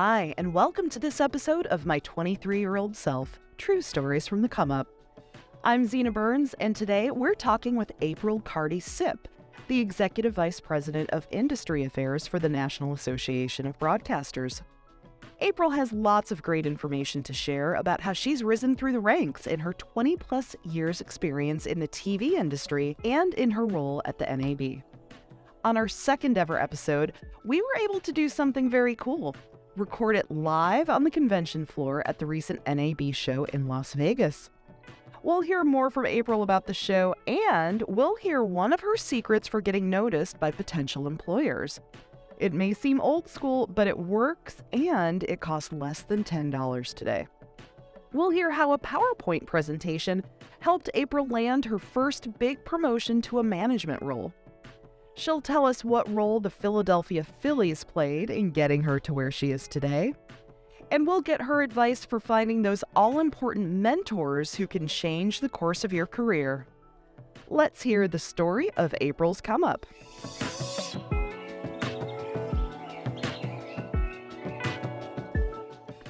Hi, and welcome to this episode of My 23-Year-Old Self, True Stories from the Come Up. I'm Zena Burns, and today we're talking with April Carty-Sipp, the Executive Vice President of Industry Affairs for the National Association of Broadcasters. April has lots of great information to share about how she's risen through the ranks in her 20-plus years experience in the TV industry and in her role at the NAB. On our second ever episode, we were able to do something very cool. Record it live on the convention floor at the recent NAB Show in Las Vegas. We'll hear more from April about the show, and we'll hear one of her secrets for getting noticed by potential employers. It may seem old school, but it works, and it costs less than $10 today. We'll hear how a PowerPoint presentation helped April land her first big promotion to a management role. She'll tell us what role the Philadelphia Phillies played in getting her to where she is today. And we'll get her advice for finding those all-important mentors who can change the course of your career. Let's hear the story of April's come up.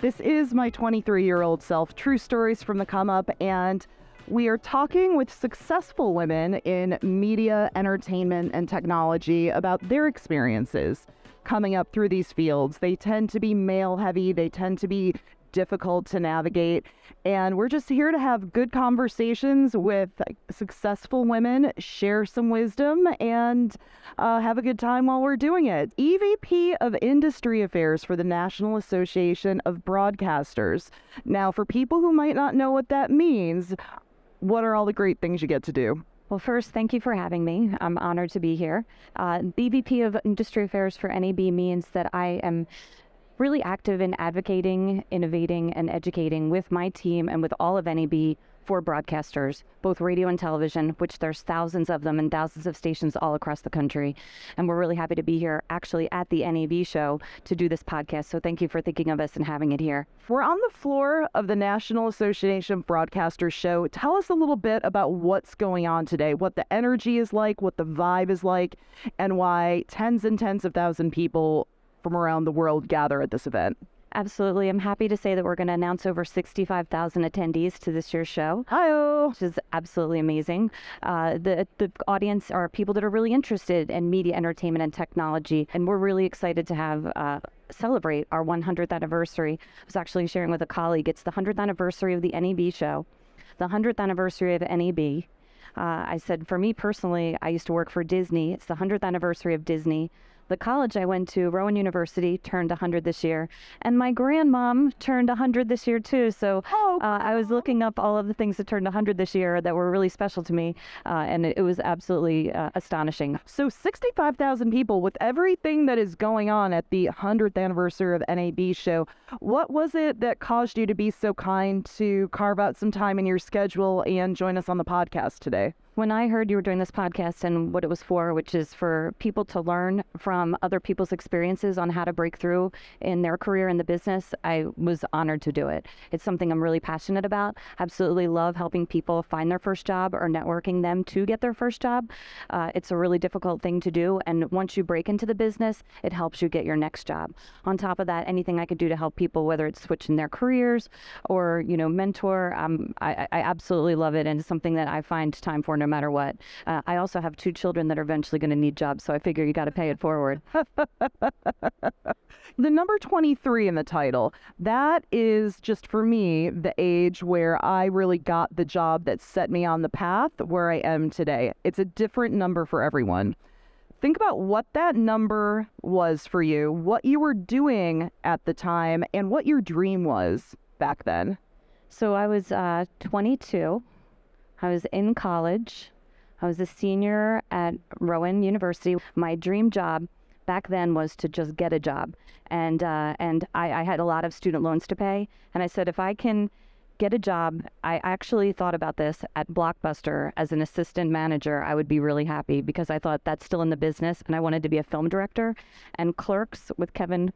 This is My 23-Year-Old Self, True Stories from the Come Up, and we are talking with successful women in media, entertainment, and technology about their experiences coming up through these fields. They tend to be male-heavy, they tend to be difficult to navigate, and we're just here to have good conversations with successful women, share some wisdom, and have a good time while we're doing it. EVP of Industry Affairs for the National Association of Broadcasters. Now, for people who might not know what that means, what are all the great things you get to do? Well, first, thank you for having me. I'm honored to be here. The EVP of Industry Affairs for NAB means that I am really active in advocating, innovating, and educating with my team and with all of NAB for broadcasters, both radio and television, which there's thousands of them and thousands of stations all across the country. And we're really happy to be here actually at the NAB Show to do this podcast. So thank you for thinking of us and having it here. We're on the floor of the National Association of Broadcasters show. Tell us a little bit about what's going on today, what the energy is like, what the vibe is like, and why tens and tens of thousands of people from around the world gather at this event. Absolutely. I'm happy to say that we're going to announce over 65,000 attendees to this year's show. Hi-oh! Which is absolutely amazing. The audience are people that are really interested in media, entertainment, and technology, and we're really excited to have celebrate our 100th anniversary. I was actually sharing with a colleague, it's the 100th anniversary of the NAB Show, the 100th anniversary of NAB. I said, for me personally, I used to work for Disney. It's the 100th anniversary of Disney. The college I went to, Rowan University, turned 100 this year, and my grandmom turned 100 this year too. So I was looking up all of the things that turned 100 this year that were really special to me, and it was absolutely astonishing. So 65,000 people with everything that is going on at the 100th anniversary of NAB Show. What was it that caused you to be so kind to carve out some time in your schedule and join us on the podcast today? When I heard you were doing this podcast and what it was for, which is for people to learn from other people's experiences on how to break through in their career in the business, I was honored to do it. It's something I'm really passionate about. Absolutely love helping people find their first job or networking them to get their first job. It's a really difficult thing to do, and once you break into the business, it helps you get your next job. On top of that, anything I could do to help people, whether it's switching their careers or, mentor, I absolutely love it, and it's something that I find time for no matter what. I also have 2 children that are eventually going to need jobs, so I figure you got to pay it forward. The number 23 in the title, that is just for me the age where I really got the job that set me on the path where I am today. It's a different number for everyone. Think about what that number was for you, what you were doing at the time, and what your dream was back then. So I was 22. I was in college. I was a senior at Rowan University. My dream job back then was to just get a job. And I had a lot of student loans to pay. And I said, if I can get a job, I actually thought about this at Blockbuster as an assistant manager, I would be really happy because I thought that's still in the business and I wanted to be a film director. And Clerks with Kevin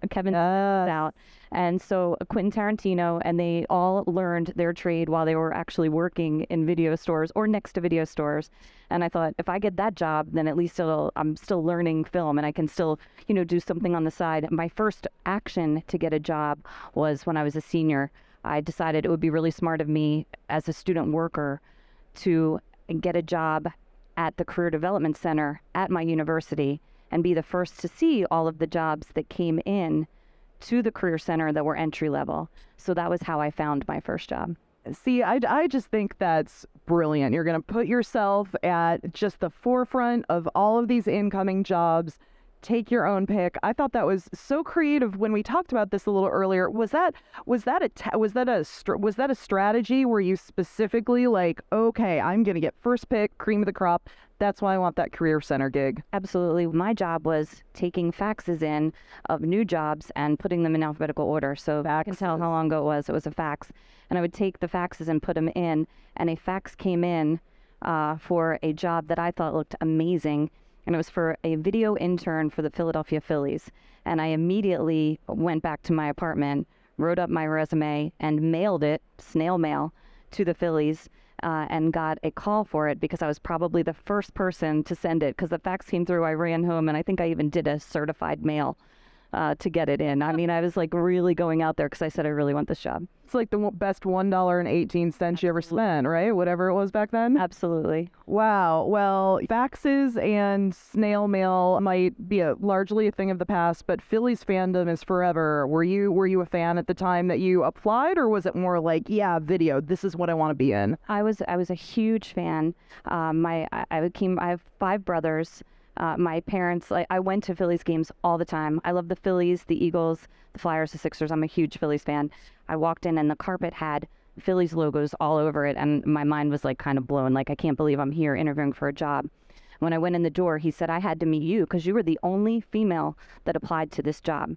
Kevin out. And so Quentin Tarantino, and they all learned their trade while they were actually working in video stores or next to video stores. And I thought, if I get that job, then at least I'm still learning film and I can still, do something on the side. My first action to get a job was when I was a senior. I decided it would be really smart of me as a student worker to get a job at the Career Development Center at my university and be the first to see all of the jobs that came in to the Career Center that were entry level. So that was how I found my first job. See, I just think that's brilliant. You're going to put yourself at just the forefront of all of these incoming jobs. Take your own pick. I thought that was so creative. When we talked about this a little earlier, was that a strategy where you specifically like, okay, I'm going to get first pick, cream of the crop. That's why I want that Career Center gig. Absolutely. My job was taking faxes in of new jobs and putting them in alphabetical order. So I can tell how long ago it was. It was a fax. And I would take the faxes and put them in. And a fax came in for a job that I thought looked amazing. And it was for a video intern for the Philadelphia Phillies. And I immediately went back to my apartment, wrote up my resume, and mailed it, snail mail, to the Phillies. And got a call for it because I was probably the first person to send it, because the fax came through. I ran home, and I think I even did a certified mail to get it in. I mean, I was like really going out there because I said I really want this job. It's like the best $1.18 you ever spent, right? Whatever it was back then. Absolutely. Wow. Well, faxes and snail mail might be largely a thing of the past, but Phillies fandom is forever. Were you a fan at the time that you applied, or was it more like, yeah, video, this is what I want to be in? I was a huge fan. I have 5 brothers. My parents, I went to Phillies games all the time. I love the Phillies, the Eagles, the Flyers, the Sixers. I'm a huge Phillies fan. I walked in and the carpet had Phillies logos all over it, and my mind was like kind of blown. Like, I can't believe I'm here interviewing for a job. When I went in the door, he said, I had to meet you because you were the only female that applied to this job.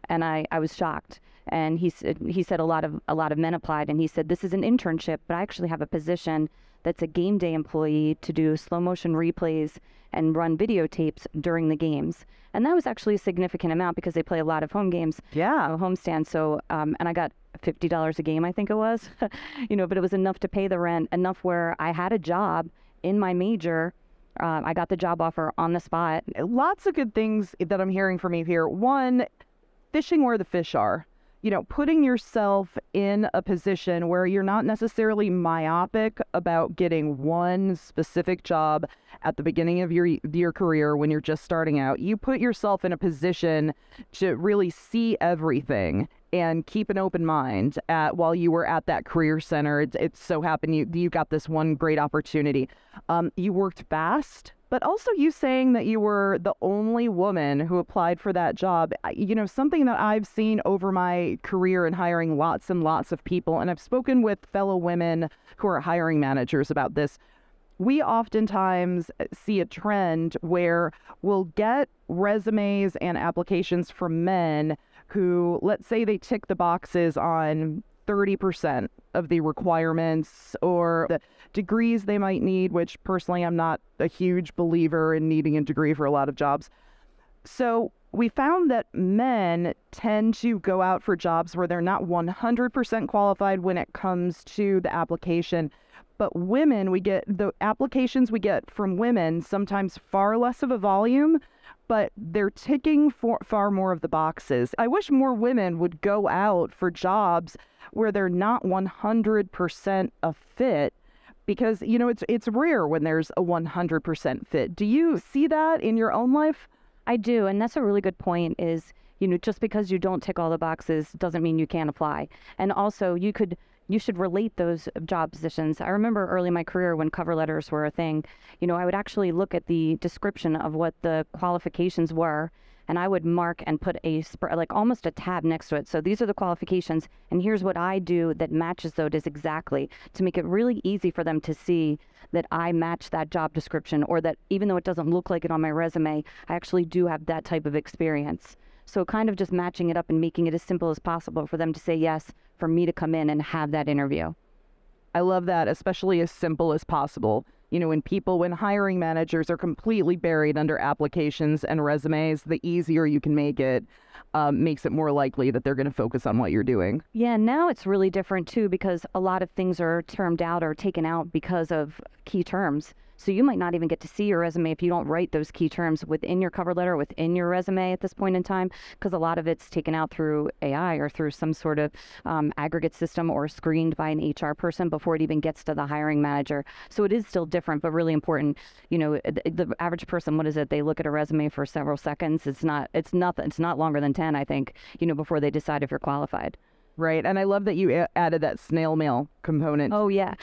And I was shocked. And he said a lot of men applied, and he said, this is an internship, but I actually have a position that's a game day employee to do slow motion replays and run videotapes during the games. And that was actually a significant amount because they play a lot of home games. Yeah. Homestand. So, and I got $50 a game, I think it was, but it was enough to pay the rent, enough where I had a job in my major. I got the job offer on the spot. Lots of good things that I'm hearing from you here. One, fishing where the fish are. Putting yourself in a position where you're not necessarily myopic about getting one specific job at the beginning of your career when you're just starting out. You put yourself in a position to really see everything and keep an open mind while you were at that career center. It so happened you got this one great opportunity. You worked fast. But also you saying that you were the only woman who applied for that job, something that I've seen over my career in hiring lots and lots of people, and I've spoken with fellow women who are hiring managers about this. We oftentimes see a trend where we'll get resumes and applications from men who, let's say they tick the boxes on 30% of the requirements or the degrees they might need, which personally I'm not a huge believer in needing a degree for a lot of jobs. So we found that men tend to go out for jobs where they're not 100% qualified when it comes to the application. But women, the applications we get from women, sometimes far less of a volume, but they're ticking far more of the boxes. I wish more women would go out for jobs where they're not 100% a fit, because, it's rare when there's a 100% fit. Do you see that in your own life? I do, and that's a really good point is, just because you don't tick all the boxes doesn't mean you can't apply. And also, you should relate those job positions. I remember early in my career when cover letters were a thing, I would actually look at the description of what the qualifications were, and I would mark and put almost a tab next to it. So these are the qualifications, and here's what I do that matches those exactly, to make it really easy for them to see that I match that job description, or that even though it doesn't look like it on my resume, I actually do have that type of experience. So kind of just matching it up and making it as simple as possible for them to say yes, for me to come in and have that interview. I love that, especially as simple as possible. when hiring managers are completely buried under applications and resumes, the easier you can make it, makes it more likely that they're going to focus on what you're doing. Yeah, now it's really different too, because a lot of things are termed out or taken out because of key terms. So you might not even get to see your resume if you don't write those key terms within your cover letter, within your resume at this point in time, because a lot of it's taken out through AI or through some sort of aggregate system or screened by an HR person before it even gets to the hiring manager. So it is still different, but really important. The average person, what is it? They look at a resume for several seconds. It's not longer than 10, I think, before they decide if you're qualified. Right. And I love that you added that snail mail component. Oh, yeah.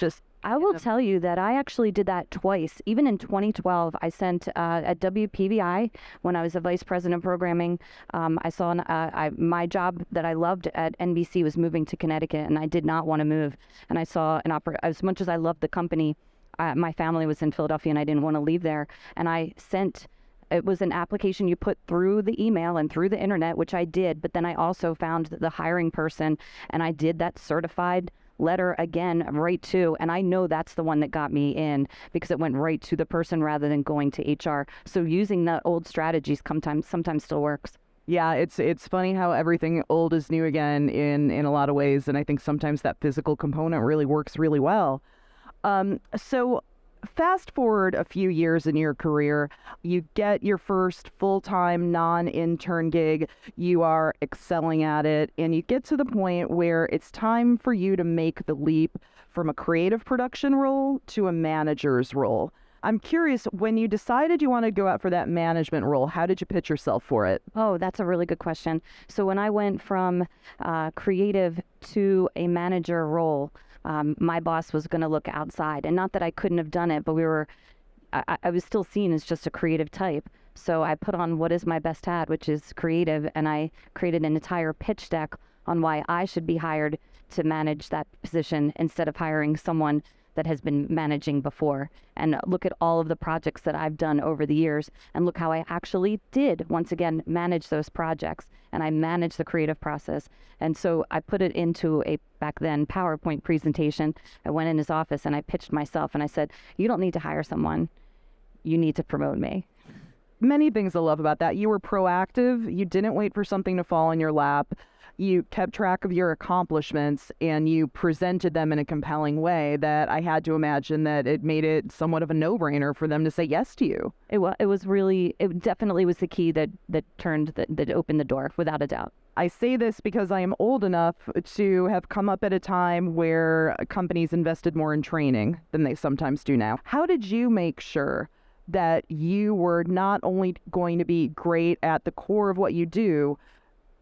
I will tell you that I actually did that twice. Even in 2012, I sent at WPVI, when I was a vice president of programming, I saw my job that I loved at NBC was moving to Connecticut, and I did not want to move. And I saw as much as I loved the company, my family was in Philadelphia, and I didn't want to leave there. And it was an application you put through the email and through the internet, which I did. But then I also found the hiring person, and I did that certified letter again, right to, and I know that's the one that got me in because it went right to the person rather than going to HR. So using the old strategies sometimes still works. Yeah, it's funny how everything old is new again in a lot of ways, and I think sometimes that physical component really works really well. So fast forward a few years in your career, you get your first full-time non-intern gig, you are excelling at it, and you get to the point where it's time for you to make the leap from a creative production role to a manager's role. I'm curious, when you decided you wanted to go out for that management role, how did you pitch yourself for it? Oh, that's a really good question. So when I went from creative to a manager role, my boss was going to look outside, and not that I couldn't have done it, but I was still seen as just a creative type. So I put on what is my best hat, which is creative, and I created an entire pitch deck on why I should be hired to manage that position instead of hiring someone that has been managing before. And look at all of the projects that I've done over the years, and look how I actually did, once again, manage those projects, and I managed the creative process. And so I put it into a, back then, PowerPoint presentation. I went in his office and I pitched myself, and I said, you don't need to hire someone, you need to promote me. Many things I love about that. You were proactive. You didn't wait for something to fall in your lap. You kept track of your accomplishments, and you presented them in a compelling way that I had to imagine that it made it somewhat of a no-brainer for them to say yes to you. It definitely was the key that opened the door, without a doubt. I say this because I am old enough to have come up at a time where companies invested more in training than they sometimes do now. How did you make sure that you were not only going to be great at the core of what you do,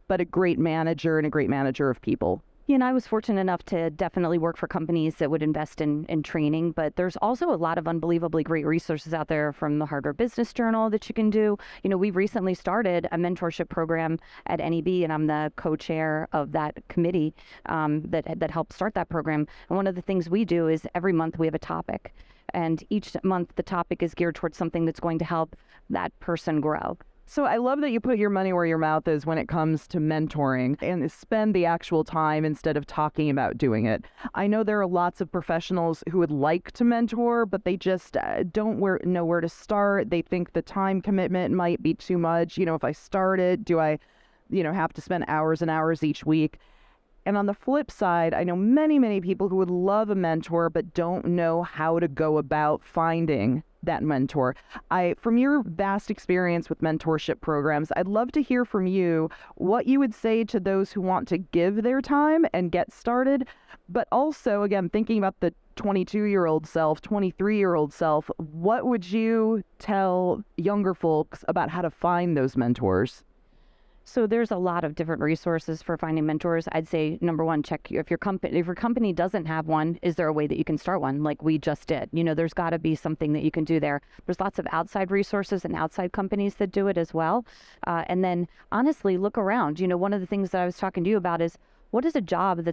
but a great manager and a great manager of people? Yeah, and I was fortunate enough to definitely work for companies that would invest in training, but there's also a lot of unbelievably great resources out there, from the Harvard Business Journal that you can do. We've recently started a mentorship program at NAB, and I'm the co-chair of that committee that helped start that program. And one of the things we do is every month we have a topic, and each month the topic is geared towards something that's going to help that person grow. So I love that you put your money where your mouth is when it comes to mentoring and spend the actual time instead of talking about doing it. I know there are lots of professionals who would like to mentor, but they just don't know where to start. They think the time commitment might be too much. If I start it, do I, have to spend hours and hours each week? And on the flip side, I know many, many people who would love a mentor but don't know how to go about finding that mentor. From your vast experience with mentorship programs, I'd love to hear from you what you would say to those who want to give their time and get started, but also, again, thinking about the 22-year-old self, 23-year-old self, what would you tell younger folks about how to find those mentors? So there's a lot of different resources for finding mentors. I'd say, number one, check if your company doesn't have one, is there a way that you can start one like we just did? There's got to be something that you can do there. There's lots of outside resources and outside companies that do it as well. And then honestly, look around. One of the things that I was talking to you about is, what is a job that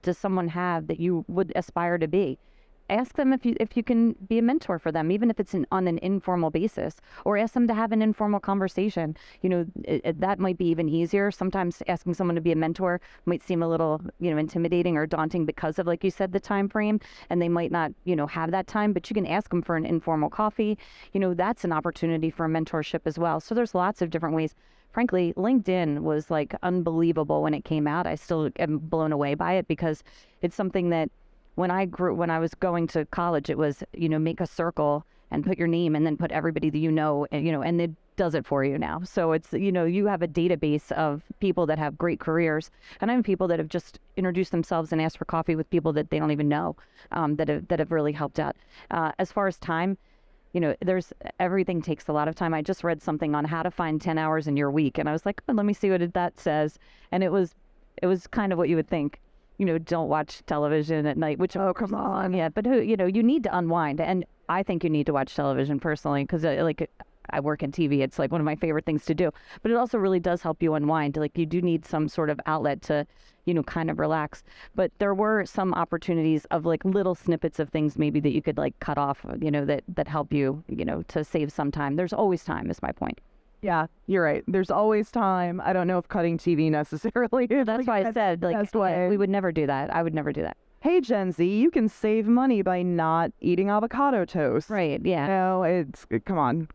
does someone have that you would aspire to be? ask them if you can be a mentor for them, even if it's on an informal basis, or ask them to have an informal conversation. That might be even easier. Sometimes asking someone to be a mentor might seem a little, intimidating or daunting because of, like you said, the time frame, and they might not, have that time, but you can ask them for an informal coffee. That's an opportunity for a mentorship as well. So there's lots of different ways. Frankly, LinkedIn was like unbelievable when it came out. I still am blown away by it because it's something that when I was going to college, it was, make a circle and put your name and then put everybody that and it does it for you now. So it's, you have a database of people that have great careers, and I have people that have just introduced themselves and asked for coffee with people that they don't even know, that have really helped out. As far as time, everything takes a lot of time. I just read something on how to find 10 hours in your week, and I was like, let me see what that says. And it was kind of what you would think. Don't watch television at night, which, oh, come on. Yeah, but you need to unwind. And I think you need to watch television personally because, I work in TV. It's like one of my favorite things to do. But it also really does help you unwind. Like, you do need some sort of outlet to, kind of relax. But there were some opportunities of, like, little snippets of things maybe that you could, like, cut off, that help you, to save some time. There's always time, is my point. Yeah, you're right. There's always time. I don't know if cutting TV necessarily is. That's why I said, like, we would never do that. I would never do that. Hey, Gen Z, you can save money by not eating avocado toast. Right, yeah. Come on.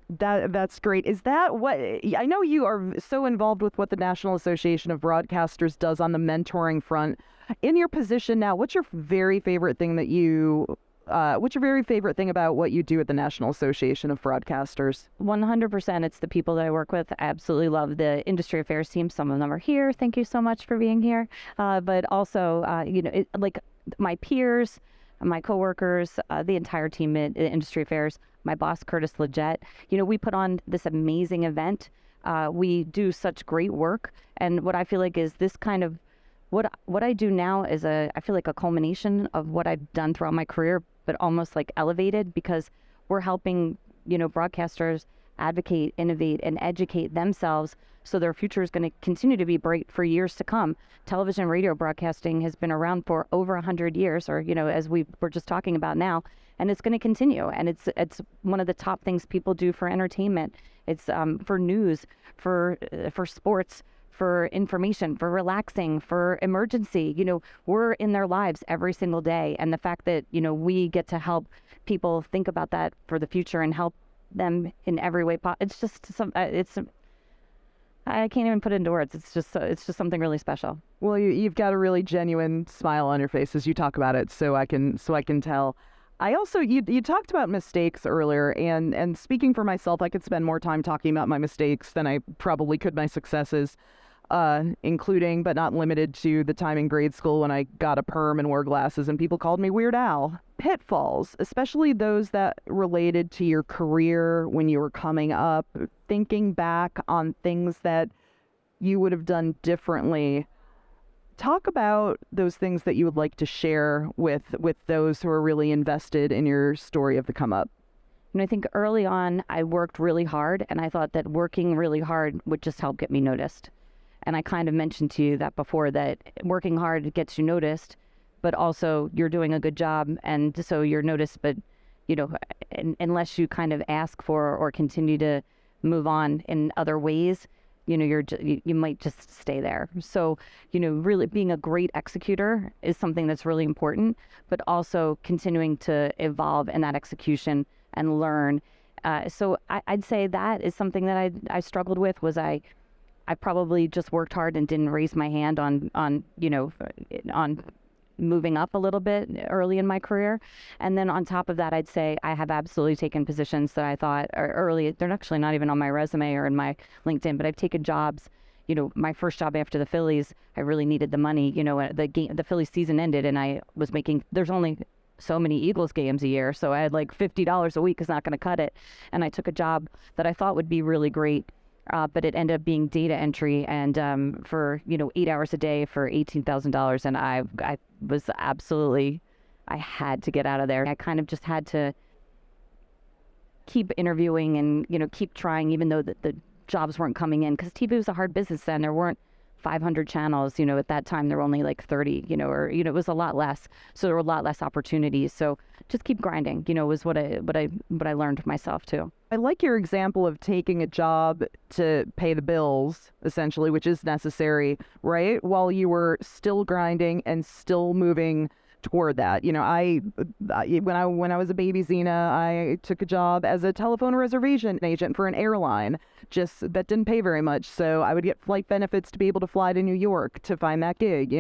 That's great. Is that what, I know you are so involved with what the National Association of Broadcasters does on the mentoring front. In your position now, what's your very favorite thing about what you do at the National Association of Broadcasters? 100%. It's the people that I work with. I absolutely love the industry affairs team. Some of them are here. Thank you so much for being here. But also, like my peers, my coworkers, the entire team at industry affairs, my boss, Curtis Leggett, we put on this amazing event. We do such great work. And what I feel like is this kind of, what I do now is I feel like a culmination of what I've done throughout my career, but almost like elevated, because we're helping, broadcasters advocate, innovate, and educate themselves so their future is going to continue to be bright for years to come. Television and radio broadcasting has been around for over 100 years, or, as we were just talking about now, and it's going to continue. And it's one of the top things people do for entertainment. It's for news, for sports, for information, for relaxing, for emergency. We're in their lives every single day. And the fact that, we get to help people think about that for the future and help them in every way. It's just I can't even put it into words. It's just something really special. Well, you've got a really genuine smile on your face as you talk about it. So I can tell. I also, you talked about mistakes earlier, and speaking for myself, I could spend more time talking about my mistakes than I probably could my successes. Including but not limited to the time in grade school when I got a perm and wore glasses and people called me Weird Al. Pitfalls, especially those that related to your career when you were coming up, thinking back on things that you would have done differently. Talk about those things that you would like to share with those who are really invested in your story of the come up. And I think early on I worked really hard, and I thought that working really hard would just help get me noticed. And I kind of mentioned to you that before, that working hard gets you noticed, but also you're doing a good job, and so you're noticed. But, unless you kind of ask for or continue to move on in other ways, you might just stay there. So, really being a great executor is something that's really important, but also continuing to evolve in that execution and learn. So I'd say that is something that I struggled with. Was I probably just worked hard and didn't raise my hand on moving up a little bit early in my career. And then on top of that, I'd say I have absolutely taken positions that I thought are early. They're actually not even on my resume or in my LinkedIn, but I've taken jobs. My first job after the Phillies, I really needed the money. The Phillies season ended, and I was making, there's only so many Eagles games a year, so I had like $50 a week is not going to cut it. And I took a job that I thought would be really great. But it ended up being data entry, and for 8 hours a day for $18,000, and I was absolutely, I had to get out of there. I kind of just had to keep interviewing and keep trying, even though the jobs weren't coming in, because TV was a hard business then. There weren't 500 channels. At that time there were only like 30, or it was a lot less. So there were a lot less opportunities. So just keep grinding, was what I learned myself too. I like your example of taking a job to pay the bills, essentially, which is necessary, right? While you were still grinding and still moving toward that. When I was a baby Zena, I took a job as a telephone reservation agent for an airline. Just that didn't pay very much, so I would get flight benefits to be able to fly to New York to find that gig.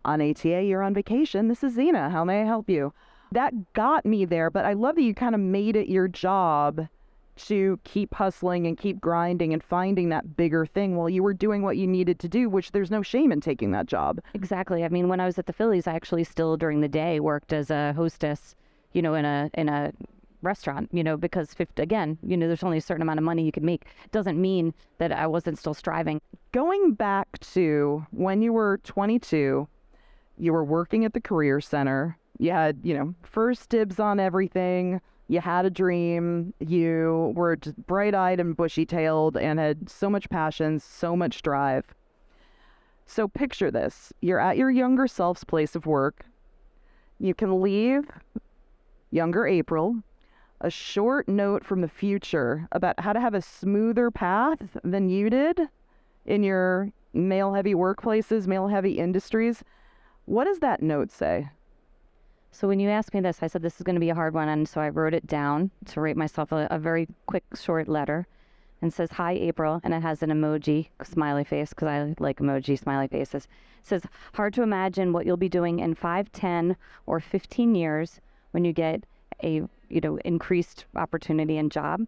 On ATA, you're on vacation. This is Zena. How may I help you? That got me there, but I love that you kind of made it your job to keep hustling and keep grinding and finding that bigger thing while you were doing what you needed to do, which there's no shame in taking that job. Exactly. I mean, when I was at the Phillies, I actually still during the day worked as a hostess, in a restaurant, because there's only a certain amount of money you can make. It doesn't mean that I wasn't still striving. Going back to when you were 22, you were working at the Career Center. You had, first dibs on everything. You had a dream, you were just bright-eyed and bushy-tailed and had so much passion, so much drive. So picture this. You're at your younger self's place of work. You can leave younger April a short note from the future about how to have a smoother path than you did in your male-heavy workplaces, male-heavy industries. What does that note say? So when you asked me this, I said this is going to be a hard one, and so I wrote it down to write myself a very quick, short letter, and says, "Hi, April," and it has an emoji, smiley face, because I like emoji smiley faces. It says, "Hard to imagine what you'll be doing in 5, 10, or 15 years when you get a increased opportunity and job.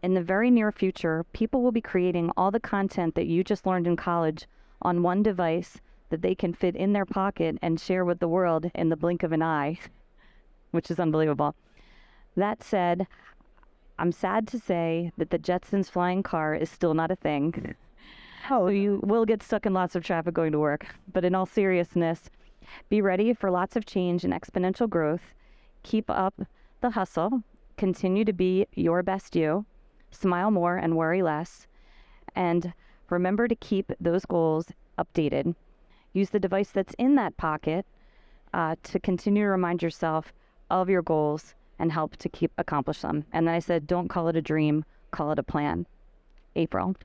In the very near future, people will be creating all the content that you just learned in college on one device that they can fit in their pocket and share with the world in the blink of an eye," which is unbelievable. That said, I'm sad to say that the Jetsons flying car is still not a thing. So you will get stuck in lots of traffic going to work. But in all seriousness, be ready for lots of change and exponential growth. Keep up the hustle. Continue to be your best you. Smile more and worry less. And remember to keep those goals updated. Use the device that's in that pocket to continue to remind yourself of your goals and help to accomplish them. And then I said, don't call it a dream, call it a plan. April.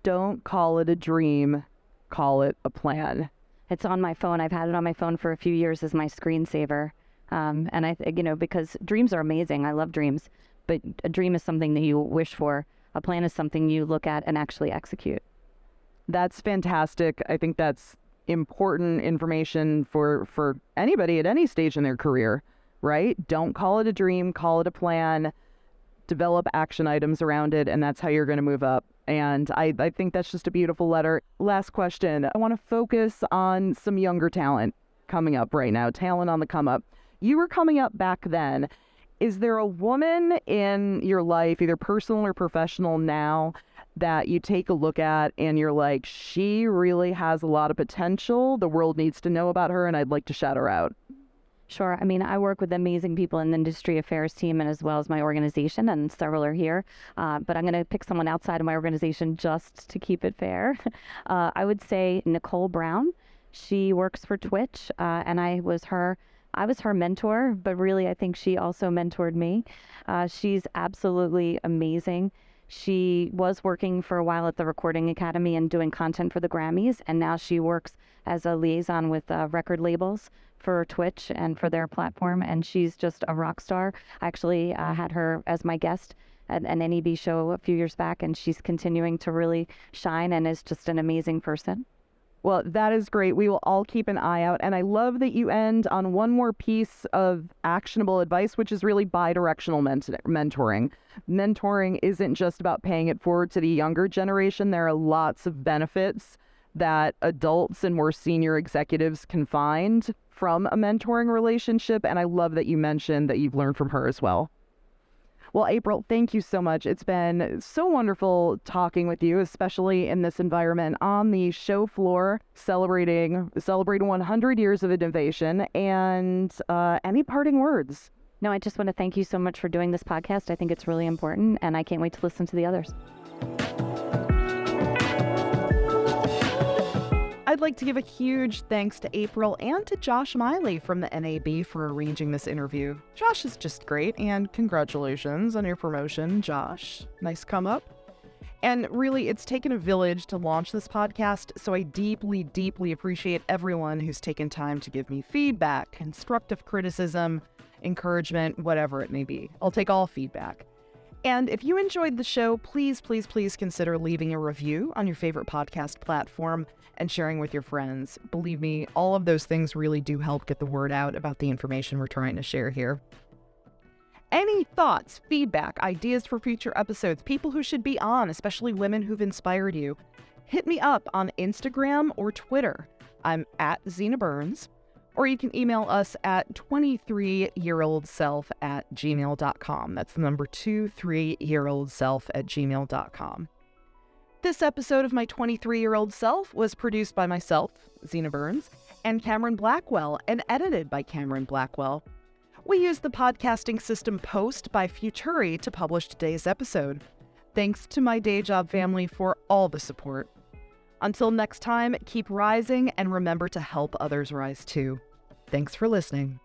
Don't call it a dream, call it a plan. It's on my phone. I've had it on my phone for a few years as my screensaver. And because dreams are amazing. I love dreams. But a dream is something that you wish for. A plan is something you look at and actually execute. That's fantastic. I think that's important information for anybody at any stage in their career, right? Don't call it a dream, call it a plan, develop action items around it, and that's how you're going to move up. And I think that's just a beautiful letter. Last question. I want to focus on some younger talent coming up right now, talent on the come up. You were coming up back then. Is there a woman in your life, either personal or professional now, that you take a look at and you're like, she really has a lot of potential, the world needs to know about her, and I'd like to shout her out? Sure. I mean, I work with amazing people in the industry affairs team and as well as my organization, and several are here. But I'm going to pick someone outside of my organization just to keep it fair. I would say Nicole Brown. She works for Twitch, and I was her mentor, but really I think she also mentored me. She's absolutely amazing. She was working for a while at the Recording Academy and doing content for the Grammys, and now she works as a liaison with record labels for Twitch and for their platform, and she's just a rock star. I actually had her as my guest at an NAB show a few years back, and she's continuing to really shine and is just an amazing person. Well, that is great. We will all keep an eye out. And I love that you end on one more piece of actionable advice, which is really bi-directional mentoring. Mentoring isn't just about paying it forward to the younger generation. There are lots of benefits that adults and more senior executives can find from a mentoring relationship. And I love that you mentioned that you've learned from her as well. Well, April, thank you so much. It's been so wonderful talking with you, especially in this environment on the show floor, celebrating 100 years of innovation. And any parting words? No, I just want to thank you so much for doing this podcast. I think it's really important, and I can't wait to listen to the others. I'd like to give a huge thanks to April and to Josh Miley from the NAB for arranging this interview. Josh is just great, and congratulations on your promotion, Josh. Nice come up. And really, it's taken a village to launch this podcast, so I deeply, deeply appreciate everyone who's taken time to give me feedback, constructive criticism, encouragement, whatever it may be. I'll take all feedback. And if you enjoyed the show, please, please, please consider leaving a review on your favorite podcast platform and sharing with your friends. Believe me, all of those things really do help get the word out about the information we're trying to share here. Any thoughts, feedback, ideas for future episodes, people who should be on, especially women who've inspired you, hit me up on Instagram or Twitter. I'm at Zena Burns. Or you can email us at 23yearoldself@gmail.com. That's the number 23yearoldself@gmail.com. This episode of My 23-Year-Old Self was produced by myself, Zena Burns, and Cameron Blackwell, and edited by Cameron Blackwell. We used the podcasting system Post by Futuri to publish today's episode. Thanks to my day job family for all the support. Until next time, keep rising and remember to help others rise too. Thanks for listening.